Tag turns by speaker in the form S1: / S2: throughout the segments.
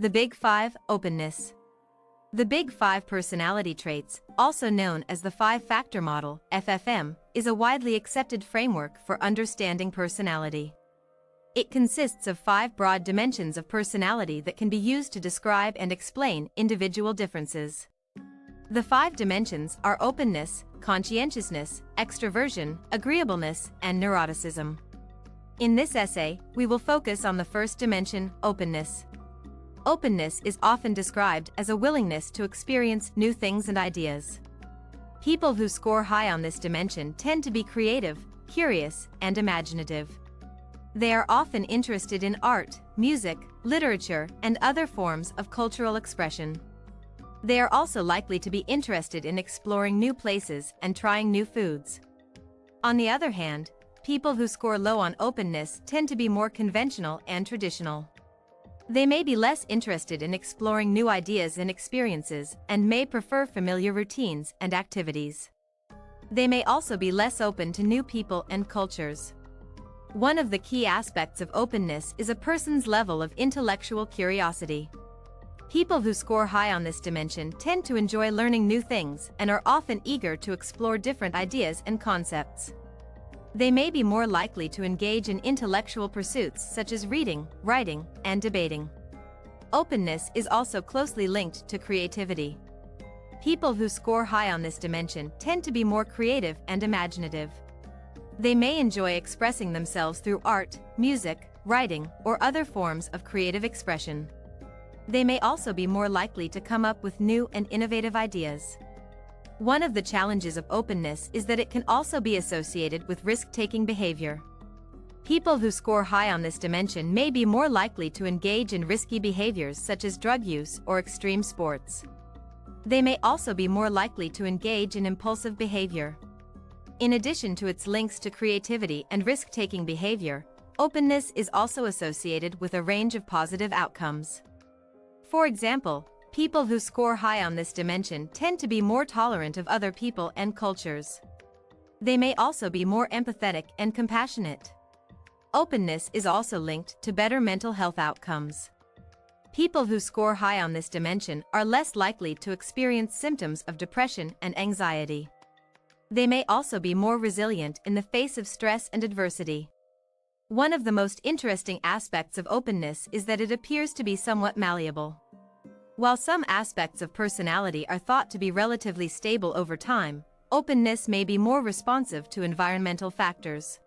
S1: The Big Five. Openness. The Big Five personality traits, also known as the Five-Factor Model, FFM, is a widely accepted framework for understanding personality. It consists of 5 broad dimensions of personality that can be used to describe and explain individual differences. The 5 dimensions are openness, conscientiousness, extroversion, agreeableness, and neuroticism. In this essay, we will focus on the first dimension, openness. Openness is often described as a willingness to experience new things and ideas. People who score high on this dimension tend to be creative, curious, and imaginative. They are often interested in art, music, literature, and other forms of cultural expression. They are also likely to be interested in exploring new places and trying new foods. On the other hand, people who score low on openness tend to be more conventional and traditional. They may be less interested in exploring new ideas and experiences and may prefer familiar routines and activities. They may also be less open to new people and cultures. One of the key aspects of openness is a person's level of intellectual curiosity. People who score high on this dimension tend to enjoy learning new things and are often eager to explore different ideas and concepts. They may be more likely to engage in intellectual pursuits such as reading, writing, and debating. Openness is also closely linked to creativity. People who score high on this dimension tend to be more creative and imaginative. They may enjoy expressing themselves through art, music, writing, or other forms of creative expression. They may also be more likely to come up with new and innovative ideas. One of the challenges of openness is that it can also be associated with risk-taking behavior. People who score high on this dimension may be more likely to engage in risky behaviors such as drug use or extreme sports. They may also be more likely to engage in impulsive behavior. In addition to its links to creativity and risk-taking behavior, openness is also associated with a range of positive outcomes. For example, people who score high on this dimension tend to be more tolerant of other people and cultures. They may also be more empathetic and compassionate. Openness is also linked to better mental health outcomes. People who score high on this dimension are less likely to experience symptoms of depression and anxiety. They may also be more resilient in the face of stress and adversity. One of the most interesting aspects of openness is that it appears to be somewhat malleable. While some aspects of personality are thought to be relatively stable over time, openness may be more responsive to environmental factors.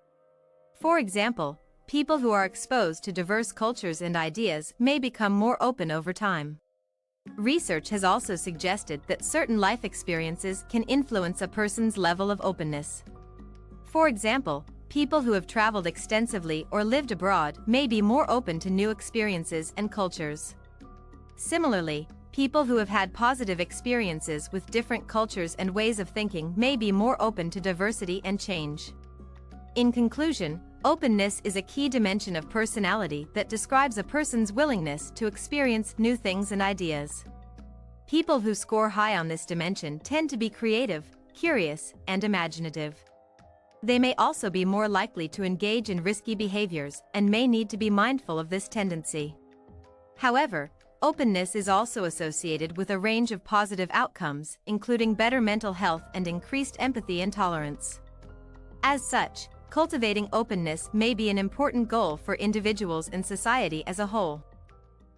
S1: For example, people who are exposed to diverse cultures and ideas may become more open over time. Research has also suggested that certain life experiences can influence a person's level of openness. For example, people who have traveled extensively or lived abroad may be more open to new experiences and cultures. Similarly, people who have had positive experiences with different cultures and ways of thinking may be more open to diversity and change. In conclusion, openness is a key dimension of personality that describes a person's willingness to experience new things and ideas. People who score high on this dimension tend to be creative, curious, and imaginative. They may also be more likely to engage in risky behaviors and may need to be mindful of this tendency. However, openness is also associated with a range of positive outcomes, including better mental health and increased empathy and tolerance. As such, cultivating openness may be an important goal for individuals and society as a whole.